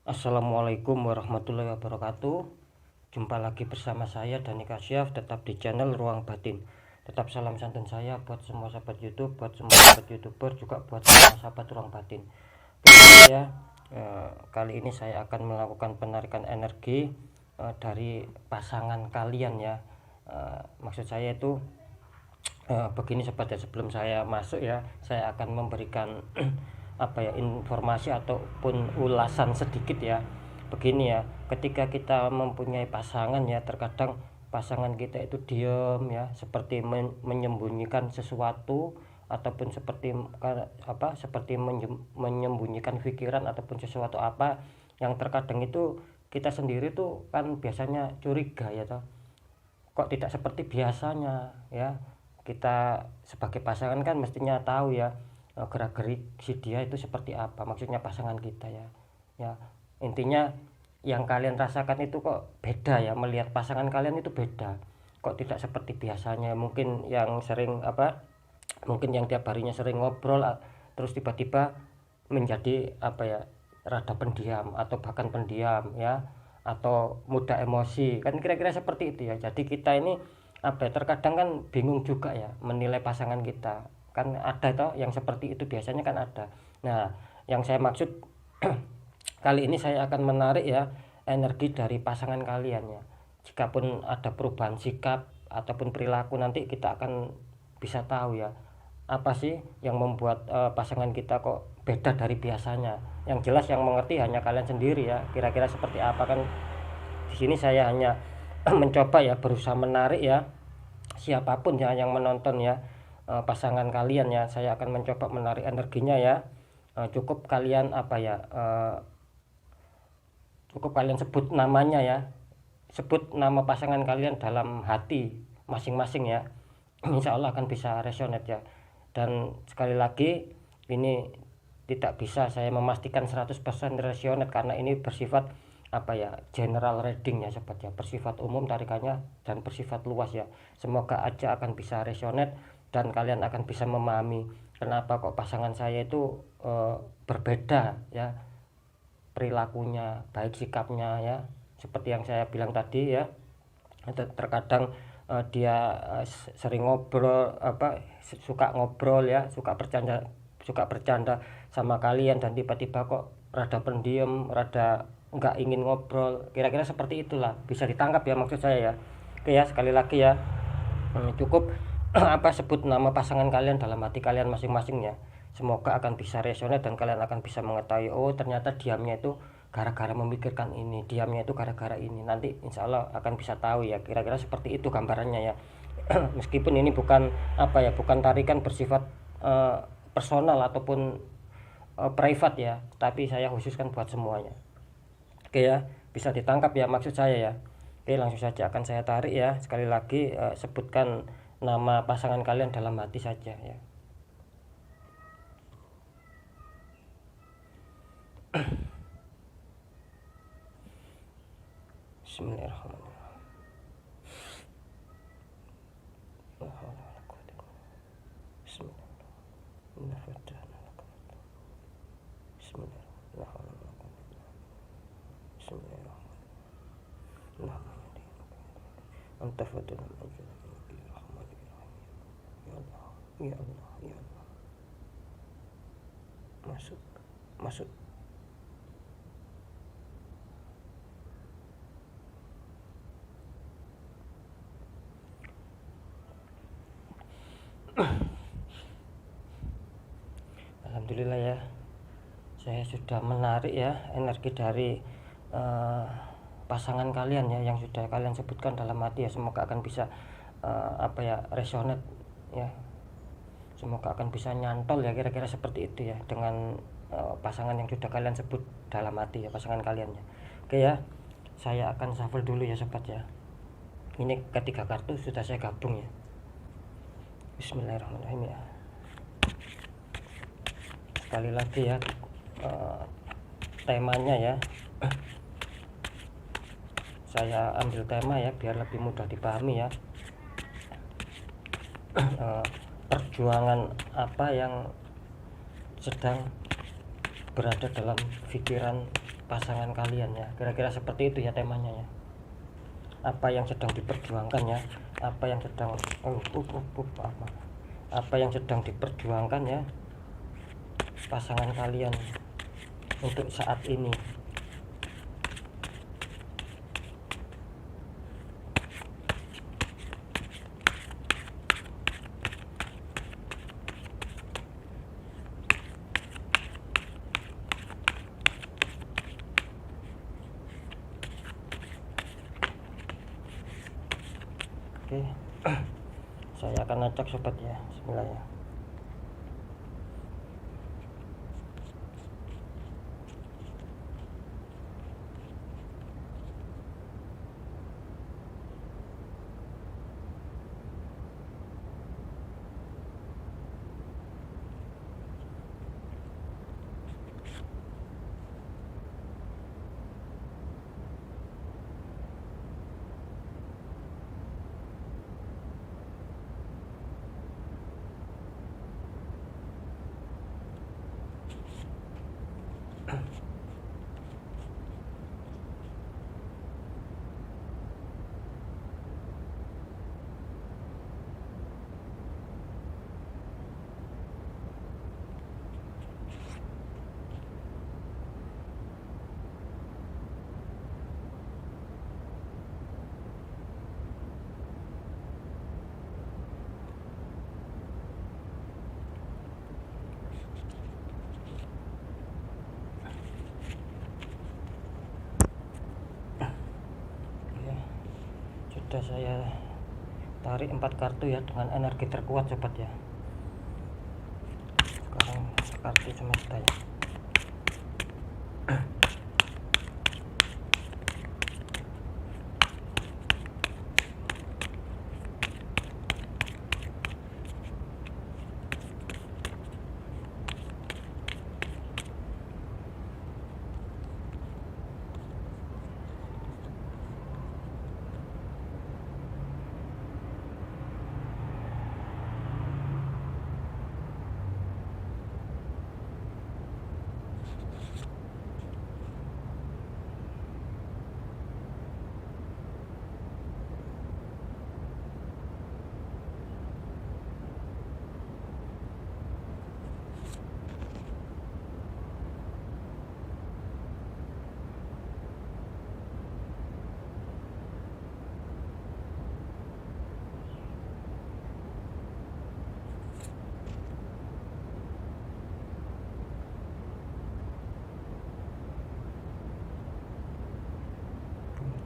Assalamualaikum warahmatullahi wabarakatuh. Jumpa lagi bersama saya Dani Kasyaf, tetap di channel Ruang Batin. Tetap salam santun saya buat semua sahabat YouTube, buat semua sahabat YouTuber, juga buat semua sahabat Ruang Batin. Oke ya, kali ini saya akan melakukan penarikan energi dari pasangan kalian ya. Maksud saya itu begini sobat ya, sebelum saya masuk ya, saya akan memberikan apa ya, informasi ataupun ulasan sedikit ya. Begini ya, ketika kita mempunyai pasangan ya, terkadang pasangan kita itu diam ya, seperti menyembunyikan sesuatu, ataupun seperti menyembunyikan pikiran ataupun sesuatu apa yang terkadang itu kita sendiri tuh kan biasanya curiga ya toh, kok tidak seperti biasanya ya. Kita sebagai pasangan kan mestinya tahu ya, gerak-gerik si dia itu seperti apa, maksudnya pasangan kita ya. Ya, intinya yang kalian rasakan itu kok beda ya, melihat pasangan kalian itu beda, kok tidak seperti biasanya. Mungkin yang sering mungkin yang tiap harinya sering ngobrol, terus tiba-tiba menjadi rada pendiam atau bahkan pendiam ya, atau mudah emosi, kan kira-kira seperti itu ya. Jadi kita ini terkadang kan bingung juga ya menilai pasangan kita, kan ada toh yang seperti itu, biasanya kan ada. Nah, yang saya maksud kali ini saya akan menarik ya energi dari pasangan kalian ya. Jikapun ada perubahan sikap ataupun perilaku, nanti kita akan bisa tahu ya, apa sih yang membuat pasangan kita kok beda dari biasanya. Yang jelas yang mengerti hanya kalian sendiri ya, kira-kira seperti apa kan. Di sini saya hanya mencoba ya, berusaha menarik ya siapapun ya yang menonton ya, pasangan kalian ya, saya akan mencoba menarik energinya ya. Cukup kalian cukup kalian sebut namanya ya, sebut nama pasangan kalian dalam hati masing-masing ya. Insya Allah akan bisa resonate ya. Dan sekali lagi, ini tidak bisa saya memastikan 100% resonate karena ini bersifat general reading ya sobat ya, bersifat umum tarikannya dan bersifat luas ya. Semoga aja akan bisa resonate dan kalian akan bisa memahami kenapa kok pasangan saya itu berbeda ya perilakunya, baik sikapnya ya, seperti yang saya bilang tadi ya. Terkadang dia sering ngobrol, suka ngobrol ya, suka bercanda sama kalian, dan tiba-tiba kok rada pendiam, rada nggak ingin ngobrol, kira-kira seperti itulah, bisa ditangkap ya maksud saya ya. Oke ya, sekali lagi ya, cukup sebut nama pasangan kalian dalam hati kalian masing-masing ya. Semoga akan bisa resonate dan kalian akan bisa mengetahui, oh ternyata diamnya itu gara-gara memikirkan ini, diamnya itu gara-gara ini. Nanti insya Allah akan bisa tahu ya, kira-kira seperti itu gambarannya ya. Meskipun ini bukan bukan tarikan bersifat personal ataupun private ya, tapi saya khususkan buat semuanya. Oke ya, bisa ditangkap ya maksud saya ya. Oke, langsung saja akan saya tarik ya. Sekali lagi, sebutkan nama pasangan kalian dalam hati saja ya. Bismillahirrahmanirrahim. Ya Allah, ya Allah. Masuk, masuk. Alhamdulillah ya, saya sudah menarik ya energi dari pasangan kalian ya, yang sudah kalian sebutkan dalam hati ya. Semoga akan bisa resonate ya, semoga akan bisa nyantol ya, kira-kira seperti itu ya, dengan pasangan yang sudah kalian sebut dalam hati ya, pasangan kalian ya. Oke ya, saya akan shuffle dulu ya sobat ya. Ini ketiga kartu sudah saya gabung ya. Bismillahirrahmanirrahim ya. Sekali lagi ya, temanya ya, saya ambil tema ya biar lebih mudah dipahami ya. Perjuangan apa yang sedang berada dalam pikiran pasangan kalian ya. Kira-kira seperti itu ya temanya ya. Apa yang sedang diperjuangkan ya, apa yang sedang apa yang sedang diperjuangkan ya pasangan kalian untuk saat ini. Oke, saya akan acak sobat ya. Bismillah ya. Sudah saya tarik 4 kartu ya dengan energi terkuat sobat ya. Sekarang kartu semesta ya.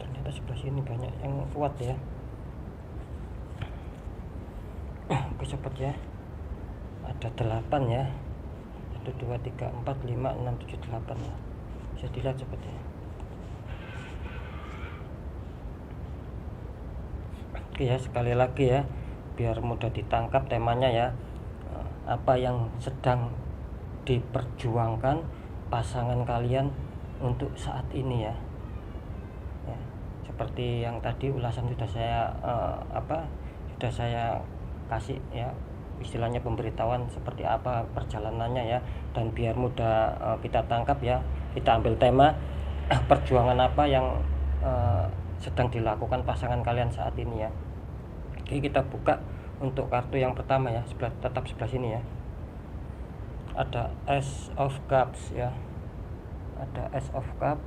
Ternyata sebelah sini banyak yang kuat ya. Oke sobat ya, ada 8 ya, 1 2 3 4 5 6 7 8 ya. Bisa dilihat sobat ya. Oke ya, sekali lagi ya biar mudah ditangkap temanya ya. Apa yang sedang diperjuangkan pasangan kalian untuk saat ini ya. Seperti yang tadi ulasan sudah saya sudah saya kasih ya, istilahnya pemberitahuan seperti apa perjalanannya ya, dan biar mudah kita tangkap ya, kita ambil tema perjuangan apa yang sedang dilakukan pasangan kalian saat ini ya. Oke, kita buka untuk kartu yang pertama ya, tetap sebelah sini ya. Ada Ace of Cups ya, ada Ace of Cup,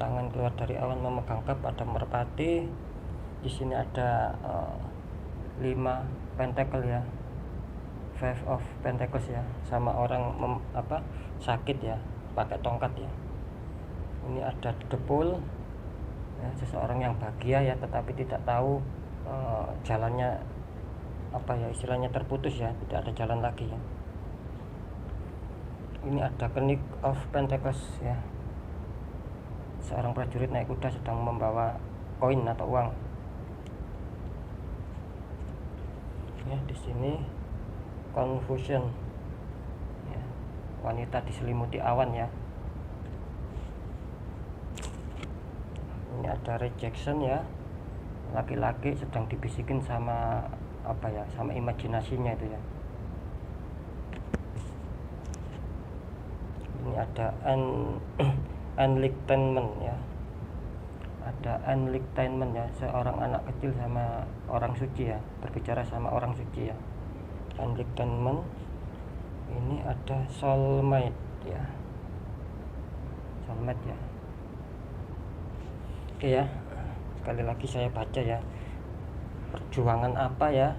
tangan keluar dari awan memegang cup, ada merpati. Di sini ada 5 pentacle ya, 5 of pentacles ya, sama orang sakit ya, pakai tongkat ya. Ini ada the Fool ya, seseorang yang bahagia ya, tetapi tidak tahu jalannya apa ya, istilahnya terputus ya, tidak ada jalan lagi ya. Ini ada King of Pentacles ya, seorang prajurit naik kuda sedang membawa koin atau uang ya. Di sini Confusion ya, wanita diselimuti awan ya. Ini ada Rejection ya, laki-laki sedang dibisikin sama sama imajinasinya itu ya. Ini ada enlightenment ya, ada enlightenment ya, seorang anak kecil sama orang suci ya, berbicara sama orang suci ya. Enlightenment. Ini ada soulmate ya, soulmate ya. Oke ya, sekali lagi saya baca ya, perjuangan apa ya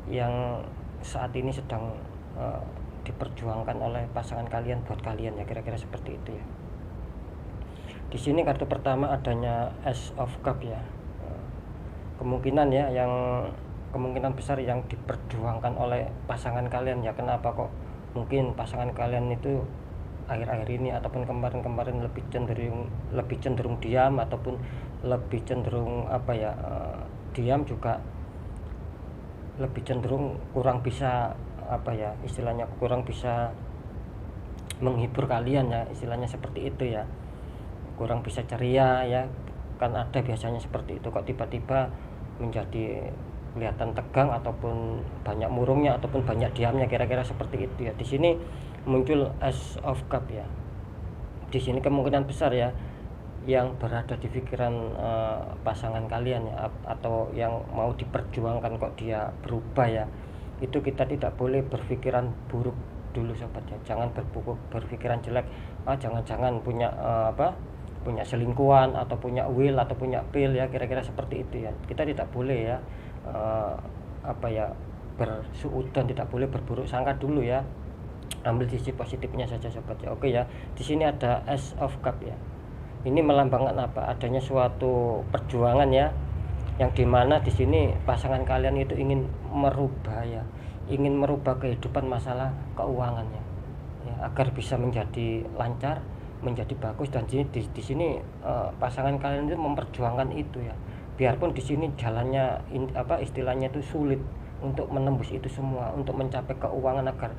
yang saat ini sedang diperjuangkan oleh pasangan kalian buat kalian ya, kira-kira seperti itu ya. Di sini kartu pertama adanya Ace of Cup ya, kemungkinan ya, yang kemungkinan besar yang diperjuangkan oleh pasangan kalian ya. Kenapa kok mungkin pasangan kalian itu akhir-akhir ini ataupun kemarin-kemarin lebih cenderung diam, ataupun lebih cenderung diam, juga lebih cenderung kurang bisa istilahnya kurang bisa menghibur kalian ya, istilahnya seperti itu ya, kurang bisa ceria ya. Kan ada biasanya seperti itu, kok tiba-tiba menjadi kelihatan tegang, ataupun banyak murungnya, ataupun banyak diamnya, kira-kira seperti itu ya. Di sini muncul Ace of Cup ya. Di sini kemungkinan besar ya yang berada di pikiran pasangan kalian ya, atau yang mau diperjuangkan kok dia berubah ya. Itu kita tidak boleh berpikiran buruk dulu sobat ya. Jangan berpikiran jelek, jangan-jangan punya punya selingkuhan, atau punya will, atau punya pil ya, kira-kira seperti itu ya. Kita tidak boleh ya bersuudzon, tidak boleh berburuk sangka dulu ya. Ambil sisi positifnya saja sobat ya. Oke ya, di sini ada Ace of Cup ya. Ini melambangkan apa? Adanya suatu perjuangan ya, yang dimana di sini pasangan kalian itu ingin merubah ya, ingin merubah kehidupan masalah keuangannya ya, agar bisa menjadi lancar, menjadi bagus. Dan di sini pasangan kalian itu memperjuangkan itu ya. Biarpun di sini jalannya istilahnya itu sulit untuk menembus itu semua, untuk mencapai keuangan agar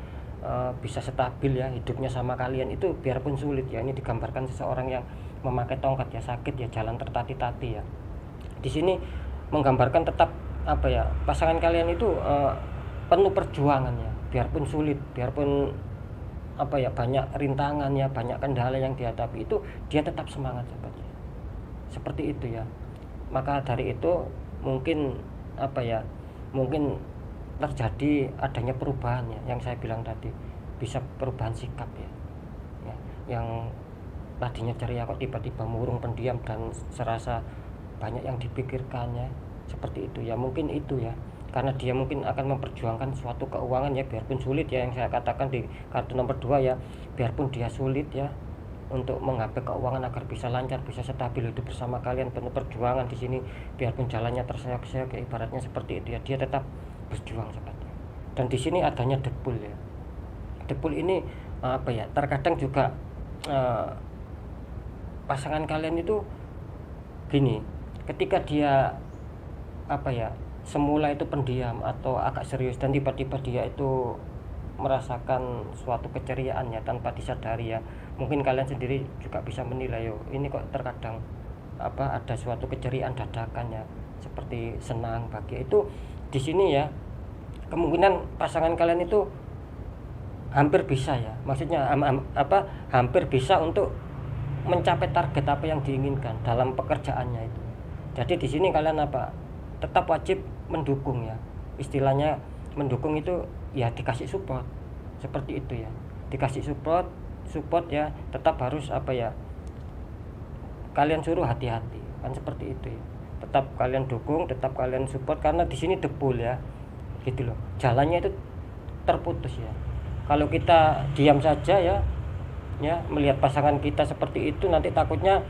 bisa stabil ya hidupnya sama kalian, itu biarpun sulit ya. Ini digambarkan seseorang yang memakai tongkat ya, sakit ya, jalan tertati-tati ya. Di sini menggambarkan tetap pasangan kalian itu penuh perjuangan ya, biarpun sulit, biarpun banyak rintangan ya, banyak kendala yang dihadapi, itu dia tetap semangat sobatnya. Seperti itu ya. Maka dari itu mungkin mungkin terjadi adanya perubahan ya, yang saya bilang tadi, bisa perubahan sikap ya, yang tadinya ceria kok tiba-tiba murung, pendiam, dan serasa banyak yang dipikirkannya, seperti itu ya. Mungkin itu ya, karena dia mungkin akan memperjuangkan suatu keuangan ya, biarpun sulit ya, yang saya katakan di kartu nomor 2 ya, biarpun dia sulit ya untuk menggapai keuangan agar bisa lancar, bisa stabil hidup bersama kalian, penuh perjuangan di sini. Biarpun jalannya terseok-seok ya, ibaratnya seperti itu ya, dia tetap berjuang sobatnya. Dan di sini adanya Deadpool ya. Deadpool ini terkadang juga pasangan kalian itu gini, ketika dia semula itu pendiam atau agak serius, dan tiba-tiba dia itu merasakan suatu keceriaan ya tanpa disadari ya. Mungkin kalian sendiri juga bisa menilai ini kok terkadang ada suatu keceriaan dadakan ya, seperti senang, bahagia. Itu di sini ya, kemungkinan pasangan kalian itu hampir bisa ya, maksudnya hampir bisa untuk mencapai target apa yang diinginkan dalam pekerjaannya itu. Jadi di sini kalian tetap wajib mendukung ya, istilahnya mendukung itu ya, dikasih support, seperti itu ya, dikasih support ya, tetap harus kalian suruh hati-hati kan, seperti itu ya. Tetap kalian dukung, tetap kalian support, karena di sini Deadpool ya, gitu loh, jalannya itu terputus ya. Kalau kita diam saja ya melihat pasangan kita seperti itu, nanti takutnya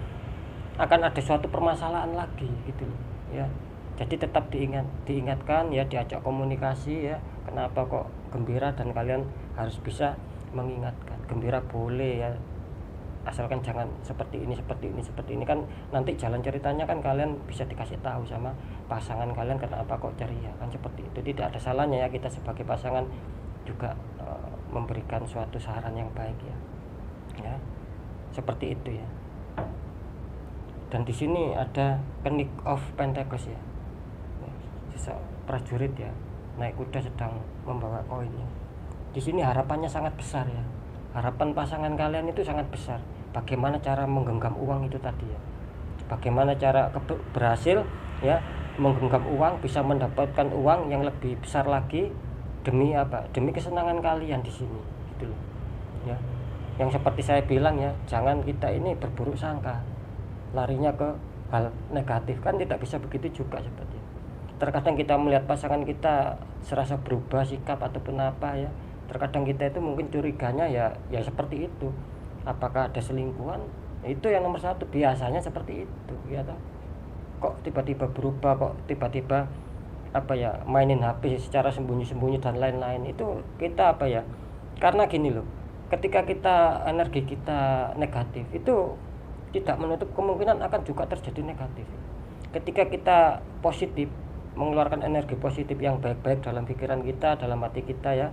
akan ada suatu permasalahan lagi gitu loh ya. Jadi tetap diingatkan ya, diajak komunikasi ya, kenapa kok gembira, dan kalian harus bisa mengingatkan. Gembira boleh ya, asalkan jangan seperti ini kan, nanti jalan ceritanya kan kalian bisa dikasih tahu sama pasangan kalian kenapa kok ceria kan, seperti itu. Tidak ada salahnya ya kita sebagai pasangan juga memberikan suatu saran yang baik ya, seperti itu ya. Dan di sini ada Knight of Pentacles ya, prajurit ya, naik kuda sedang membawa koin ya. Di sini harapannya sangat besar ya, harapan pasangan kalian itu sangat besar. Bagaimana cara menggenggam uang itu tadi ya, bagaimana cara berhasil ya menggenggam uang, bisa mendapatkan uang yang lebih besar lagi demi apa, demi kesenangan kalian di sini gitu loh ya. Yang seperti saya bilang ya, jangan kita ini berburuk sangka, larinya ke hal negatif, kan tidak bisa begitu juga seperti itu. Terkadang kita melihat pasangan kita serasa berubah sikap ataupun apa ya, terkadang kita itu mungkin curiganya ya seperti itu, apakah ada selingkuhan. Itu yang nomor satu, biasanya seperti itu ya toh. Kok tiba-tiba berubah, kok tiba-tiba apa ya, mainin HP secara sembunyi-sembunyi dan lain-lain. Itu kita apa ya, karena gini loh, ketika kita energi kita negatif itu tidak menutup kemungkinan akan juga terjadi negatif. Ketika kita positif, mengeluarkan energi positif yang baik-baik dalam pikiran kita, dalam hati kita ya,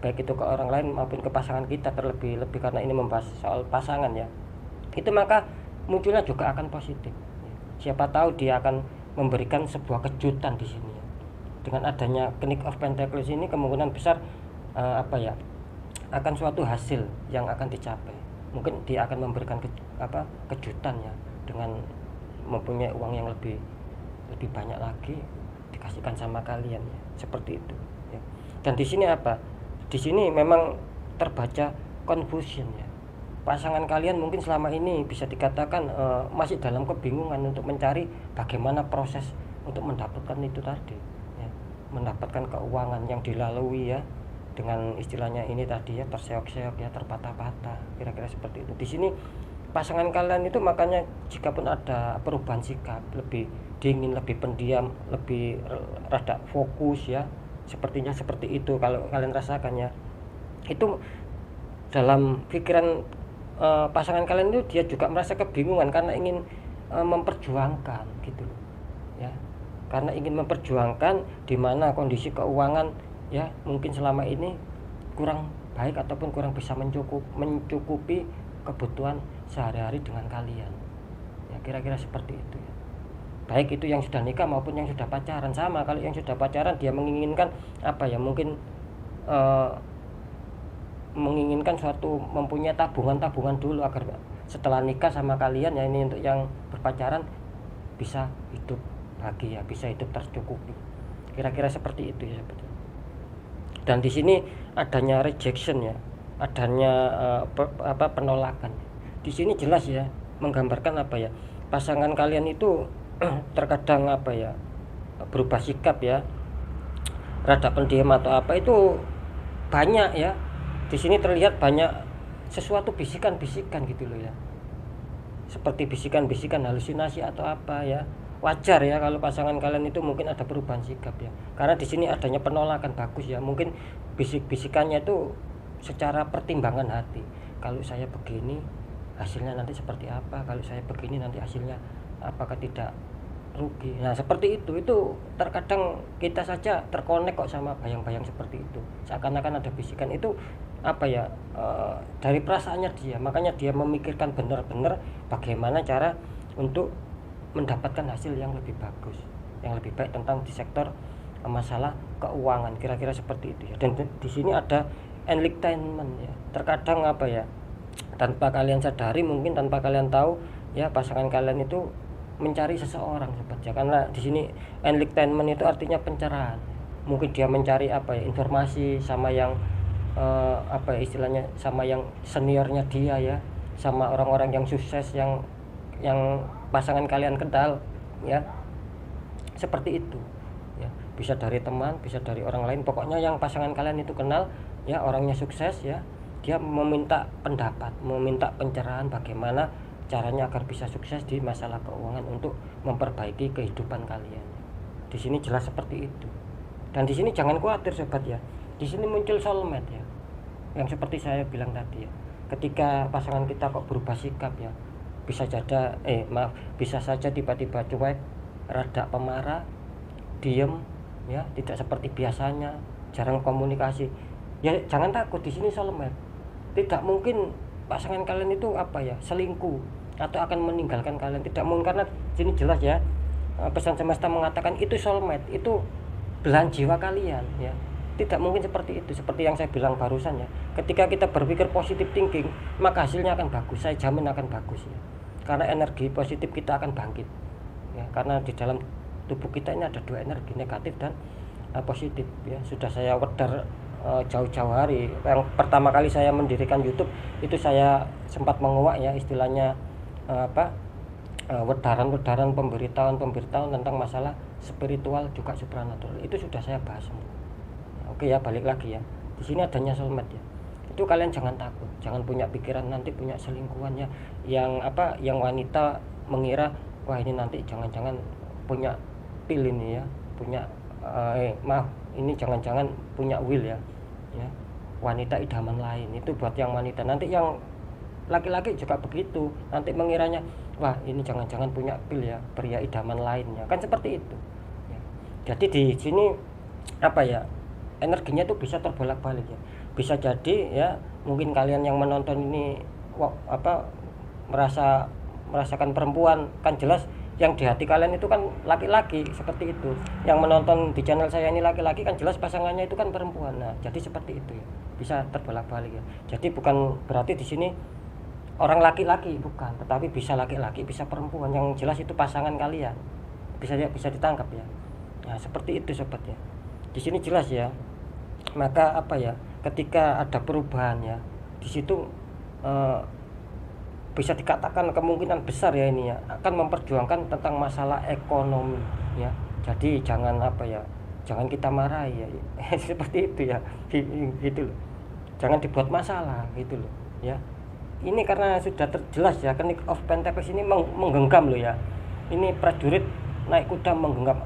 baik itu ke orang lain maupun ke pasangan kita, terlebih karena ini membahas soal pasangan ya, itu maka munculnya juga akan positif. Siapa tahu dia akan memberikan sebuah kejutan di sini ya. Dengan adanya Knight of Pentacles ini kemungkinan besar apa ya, akan suatu hasil yang akan dicapai. Mungkin dia akan memberikan kejutan ya, dengan mempunyai uang yang lebih banyak lagi dikasihkan sama kalian ya, seperti itu ya. Dan di sini apa? Di sini memang terbaca confusion ya. Pasangan kalian mungkin selama ini bisa dikatakan masih dalam kebingungan untuk mencari bagaimana proses untuk mendapatkan itu tadi ya, mendapatkan keuangan yang dilalui ya, dengan istilahnya ini tadi ya, terseok-seok ya, terpatah-patah, kira-kira seperti itu. Di sini pasangan kalian itu makanya jikapun ada perubahan sikap, lebih dingin, lebih pendiam, lebih rada fokus ya, sepertinya seperti itu kalau kalian rasakan ya. Itu dalam pikiran pasangan kalian itu dia juga merasa kebingungan karena ingin memperjuangkan gitu ya, karena ingin memperjuangkan di mana kondisi keuangan ya mungkin selama ini kurang baik ataupun kurang bisa mencukupi kebutuhan sehari-hari dengan kalian ya, kira-kira seperti itu ya. Baik itu yang sudah nikah maupun yang sudah pacaran sama. Kalau yang sudah pacaran dia menginginkan apa ya, mungkin menginginkan suatu mempunyai tabungan dulu agar setelah nikah sama kalian ya, ini untuk yang berpacaran bisa hidup bahagia, bisa hidup tercukupi, kira-kira seperti itu ya seperti. Dan di sini adanya rejection ya, adanya penolakan. Di sini jelas ya menggambarkan apa ya, pasangan kalian itu terkadang apa ya, berubah sikap ya, rada pendiam atau apa itu banyak ya. Di sini terlihat banyak sesuatu bisikan-bisikan gitu loh ya, seperti bisikan-bisikan halusinasi atau apa ya. Wajar ya kalau pasangan kalian itu mungkin ada perubahan sikap ya, karena di sini adanya penolakan. Bagus ya, mungkin bisik-bisikannya itu secara pertimbangan hati. Kalau saya begini hasilnya nanti seperti apa, kalau saya begini nanti hasilnya apakah tidak rugi. Nah seperti itu terkadang kita saja terkonek kok sama bayang-bayang seperti itu, seakan-akan ada bisikan itu apa ya, dari perasaannya dia. Makanya dia memikirkan benar-benar bagaimana cara untuk mendapatkan hasil yang lebih bagus, yang lebih baik tentang di sektor masalah keuangan, kira-kira seperti itu ya. Dan di sini ada enlightenment ya, terkadang apa ya, tanpa kalian sadari, mungkin tanpa kalian tahu ya, pasangan kalian itu mencari seseorang seperti, karena di sini enlightenment itu artinya pencerahan. Mungkin dia mencari apa ya, informasi sama yang apa ya, istilahnya sama yang seniornya dia ya, sama orang-orang yang sukses yang pasangan kalian kenal ya, seperti itu ya. Bisa dari teman, bisa dari orang lain, pokoknya yang pasangan kalian itu kenal ya, orangnya sukses ya, dia meminta pendapat, meminta pencerahan bagaimana caranya agar bisa sukses di masalah keuangan untuk memperbaiki kehidupan kalian. Di sini jelas seperti itu. Dan di sini jangan khawatir sobat ya, di sini muncul soulmate ya, yang seperti saya bilang tadi ya, ketika pasangan kita kok berubah sikap ya, bisa saja tiba-tiba cuek, rada pemarah, diem ya, tidak seperti biasanya, jarang komunikasi ya. Jangan takut, di sini soulmate. Tidak mungkin pasangan kalian itu apa ya, selingkuh atau akan meninggalkan kalian, tidak mungkin, karena sini jelas ya, pesan semesta mengatakan itu soulmate, itu belahan jiwa kalian ya. Tidak mungkin seperti itu. Seperti yang saya bilang barusan ya, ketika kita berpikir positif thinking, maka hasilnya akan bagus, saya jamin akan bagus ya. Karena energi positif kita akan bangkit ya, karena di dalam tubuh kita ini ada dua energi, negatif dan positif ya. Sudah saya wedar jauh-jauh hari. Yang pertama kali saya mendirikan YouTube itu saya sempat menguak ya, istilahnya wedaran pemberitahuan tentang masalah spiritual juga supranatural. Itu sudah saya bahas semua. Oke ya, balik lagi ya. Di sini adanya soulmate ya. Itu kalian jangan takut, jangan punya pikiran nanti punya selingkuhan ya. Yang wanita mengira wah ini nanti jangan-jangan punya pil ini ya, punya ini jangan-jangan punya will ya. Ya. Wanita idaman lain. Itu buat yang wanita. Nanti yang laki-laki juga begitu. Nanti mengiranya wah ini jangan-jangan punya pil ya, pria idaman lainnya. Kan seperti itu. Ya. Jadi di sini energinya itu bisa terbolak-balik ya. Bisa jadi ya, mungkin kalian yang menonton ini merasakan perempuan, kan jelas yang di hati kalian itu kan laki-laki, seperti itu. Yang menonton di channel saya ini laki-laki, kan jelas pasangannya itu kan perempuan. Nah, jadi seperti itu ya. Bisa terbolak-balik ya. Jadi bukan berarti di sini orang laki-laki, bukan, tetapi bisa laki-laki, bisa perempuan. Yang jelas itu pasangan kalian. Bisa ditangkap ya. Nah, seperti itu sobat ya. Di sini jelas ya. Maka ketika ada perubahan ya, di situ bisa dikatakan kemungkinan besar ya ini ya akan memperjuangkan tentang masalah ekonomi ya. Jadi jangan jangan kita marahi ya. Seperti itu ya. Gitu loh. Jangan dibuat masalah gitu loh ya. Ini karena sudah terjelas ya, Knight of Pentacles ini menggenggam loh ya. Ini prajurit naik kuda menggenggam.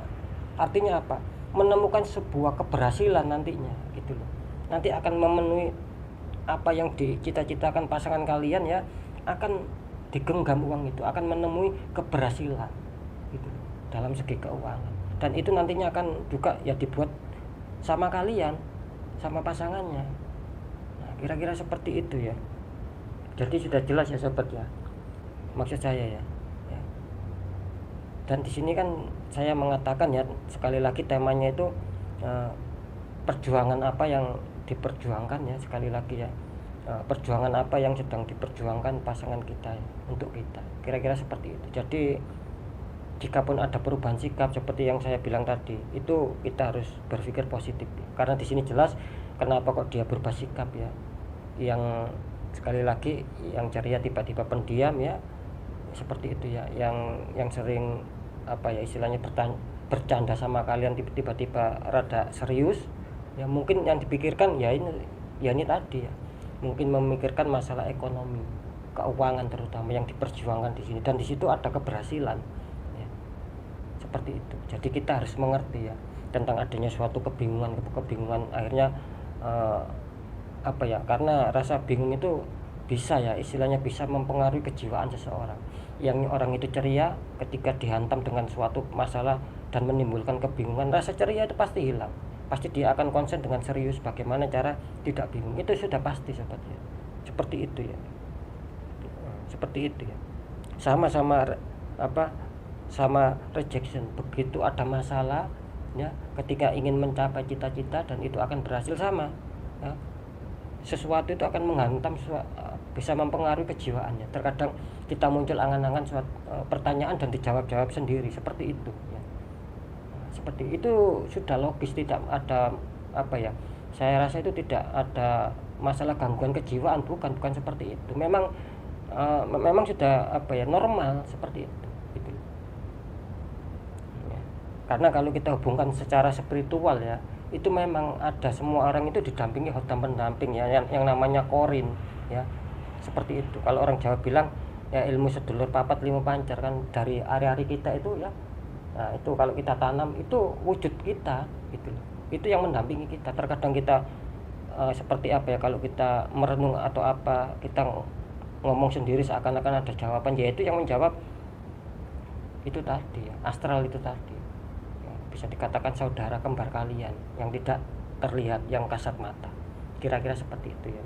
Artinya apa? Menemukan sebuah keberhasilan nantinya gitu loh. Nanti akan memenuhi apa yang dicita-citakan pasangan kalian ya, akan digenggam uang itu, akan menemui keberhasilan gitu dalam segi keuangan. Dan itu nantinya akan juga ya dibuat sama kalian, sama pasangannya. Nah, kira-kira seperti itu ya. Jadi sudah jelas ya sobat ya, maksud saya ya. Dan di sini kan saya mengatakan ya, sekali lagi temanya itu perjuangan apa yang diperjuangkan ya, sekali lagi ya. Perjuangan apa yang sedang diperjuangkan pasangan kita ya, untuk kita. Kira-kira seperti itu. Jadi jikapun ada perubahan sikap seperti yang saya bilang tadi, itu kita harus berpikir positif. Karena di sini jelas kenapa kok dia berubah sikap ya. Yang sekali lagi yang ceria tiba-tiba pendiam ya, seperti itu ya. Yang sering istilahnya bercanda sama kalian tiba-tiba rada serius ya, mungkin yang dipikirkan ya ini tadi ya. Mungkin memikirkan masalah ekonomi, keuangan terutama yang diperjuangkan di sini, dan di situ ada keberhasilan ya. Seperti itu. Jadi kita harus mengerti ya tentang adanya suatu kebingungan akhirnya karena rasa bingung itu bisa ya, istilahnya bisa mempengaruhi kejiwaan seseorang. Yang orang itu ceria ketika dihantam dengan suatu masalah dan menimbulkan kebingungan, rasa ceria itu pasti hilang. Pasti dia akan konsen dengan serius bagaimana cara tidak bingung. Itu sudah pasti sobat ya. Seperti itu ya. Seperti itu ya. Sama rejection. Begitu ada masalah ya, ketika ingin mencapai cita-cita dan itu akan berhasil sama ya. Sesuatu itu akan menghantam, bisa mempengaruhi kejiwaannya. Terkadang kita muncul angan-angan suatu pertanyaan dan dijawab-jawab sendiri, seperti itu ya. Seperti itu sudah logis, tidak ada saya rasa itu tidak ada masalah gangguan kejiwaan, bukan seperti itu. Memang sudah normal seperti itu gitu. Ya. Karena kalau kita hubungkan secara spiritual ya, itu memang ada, semua orang itu didampingi hotam pendamping ya, yang namanya korin ya. Seperti itu. Kalau orang Jawa bilang ya, ilmu sedulur papat lima pancar, kan dari hari-hari kita itu ya. Nah, itu kalau kita tanam itu wujud kita gitu loh. Itu yang mendampingi kita. Terkadang kita seperti kalau kita merenung atau kita ngomong sendiri seakan-akan ada jawaban, yaitu yang menjawab itu tadi ya, astral itu tadi ya, bisa dikatakan saudara kembar kalian yang tidak terlihat, yang kasat mata. Kira-kira seperti itu ya.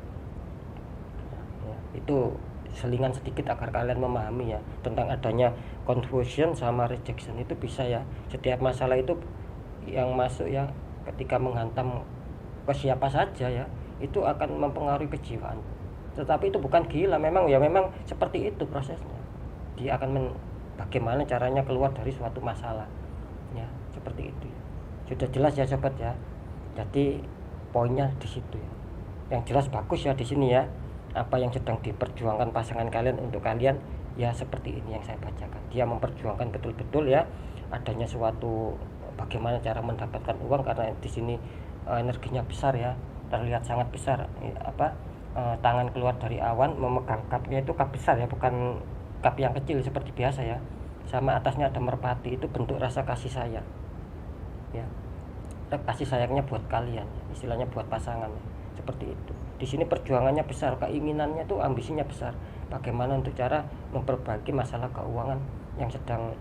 Ya, itu selingan sedikit agar kalian memahami ya tentang adanya confusion sama rejection. Itu bisa ya, setiap masalah itu yang masuk ya ketika menghantam ke siapa saja ya, itu akan mempengaruhi kejiwaan. Tetapi itu bukan gila, memang seperti itu prosesnya. Dia akan bagaimana caranya keluar dari suatu masalah ya, seperti itu ya. Sudah jelas ya sobat ya. Jadi poinnya di situ ya. Yang jelas bagus ya di sini ya. Apa yang sedang diperjuangkan pasangan kalian untuk kalian ya, seperti ini yang saya bacakan. Dia memperjuangkan betul-betul ya adanya suatu bagaimana cara mendapatkan uang, karena di sini energinya besar ya, terlihat sangat besar tangan keluar dari awan memegang cupnya, itu cup besar ya, bukan cup yang kecil seperti biasa ya. Sama atasnya ada merpati, itu bentuk rasa kasih sayang ya, kasih sayangnya buat kalian, istilahnya buat pasangan seperti itu. Di sini perjuangannya besar, keinginannya tuh, ambisinya besar, bagaimana untuk cara memperbaiki masalah keuangan yang sedang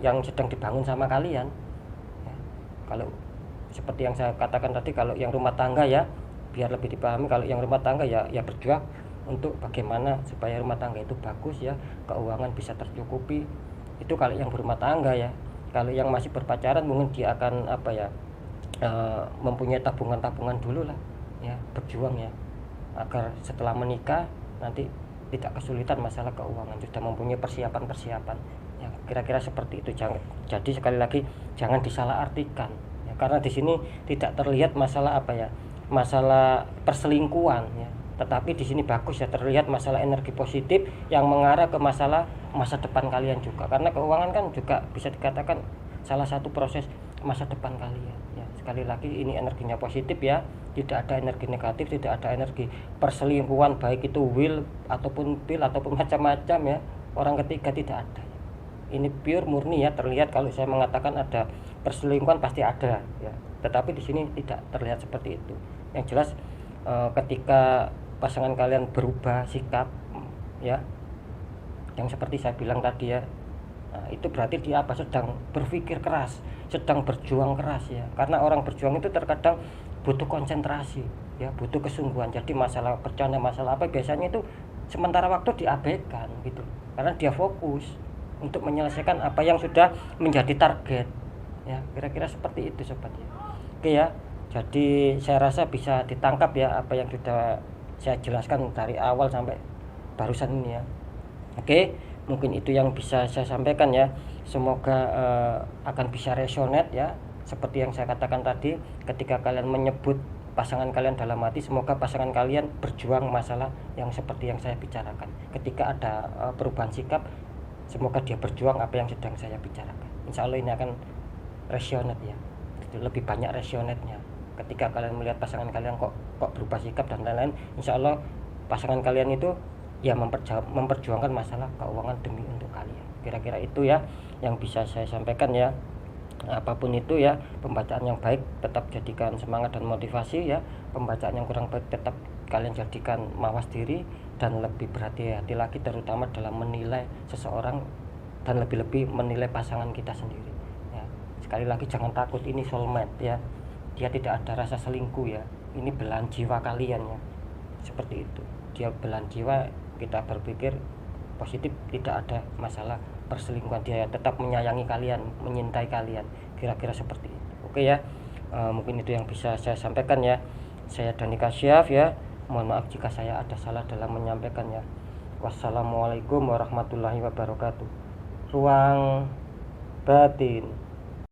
yang sedang dibangun sama kalian ya. Kalau seperti yang saya katakan tadi, kalau yang rumah tangga ya, biar lebih dipahami, kalau yang rumah tangga ya berjuang untuk bagaimana supaya rumah tangga itu bagus ya, keuangan bisa tercukupi. Itu kalau yang berumah tangga ya. Kalau yang masih berpacaran mungkin dia akan mempunyai tabungan dulu lah ya, berjuang ya agar setelah menikah nanti tidak kesulitan masalah keuangan, sudah mempunyai persiapan ya, kira-kira seperti itu. Jadi sekali lagi jangan disalahartikan ya, karena di sini tidak terlihat masalah masalah perselingkuhan ya, tetapi di sini bagus ya, terlihat masalah energi positif yang mengarah ke masalah masa depan kalian juga, karena keuangan kan juga bisa dikatakan salah satu proses masa depan kalian ya. Sekali lagi ini energinya positif ya, tidak ada energi negatif, tidak ada energi perselingkuhan, baik itu will ataupun pil ataupun macam-macam ya, orang ketiga tidak ada. Ini pure murni ya, terlihat kalau saya mengatakan ada perselingkuhan pasti ada ya, tetapi di sini tidak terlihat seperti itu. Yang jelas ketika pasangan kalian berubah sikap ya, yang seperti saya bilang tadi ya, nah, itu berarti dia sedang berpikir keras, sedang berjuang keras ya, karena orang berjuang itu terkadang butuh konsentrasi ya, butuh kesungguhan. Jadi masalah bercanda, masalah apa biasanya itu sementara waktu diabaikan gitu, karena dia fokus untuk menyelesaikan apa yang sudah menjadi target ya, kira-kira seperti itu sobat ya. Oke ya, jadi saya rasa bisa ditangkap ya apa yang sudah saya jelaskan dari awal sampai barusan ini ya. Oke, mungkin itu yang bisa saya sampaikan ya. Semoga akan bisa resonate ya, seperti yang saya katakan tadi, ketika kalian menyebut pasangan kalian dalam hati, semoga pasangan kalian berjuang masalah yang seperti yang saya bicarakan. Ketika ada perubahan sikap, semoga dia berjuang apa yang sedang saya bicarakan. Insya Allah ini akan resonate ya, lebih banyak resonate-nya. Ketika kalian melihat pasangan kalian kok berubah sikap dan lain-lain, insya Allah pasangan kalian itu ya memperjuangkan masalah keuangan demi untuk kalian. Kira-kira itu ya yang bisa saya sampaikan ya. Apapun itu ya, pembacaan yang baik tetap jadikan semangat dan motivasi ya, pembacaan yang kurang baik tetap kalian jadikan mawas diri dan lebih berhati-hati lagi, terutama dalam menilai seseorang dan lebih-lebih menilai pasangan kita sendiri ya. Sekali lagi jangan takut, ini soulmate ya, dia tidak ada rasa selingkuh ya, ini belahan jiwa kalian ya, seperti itu. Dia belahan jiwa, kita berpikir positif, tidak ada masalah perselingkuhan, dia tetap menyayangi kalian, menyintai kalian, kira-kira seperti itu. Oke ya, mungkin itu yang bisa saya sampaikan ya. Saya Dani Kasyaf ya, mohon maaf jika saya ada salah dalam menyampaikannya. Wassalamualaikum warahmatullahi wabarakatuh. Ruang batin.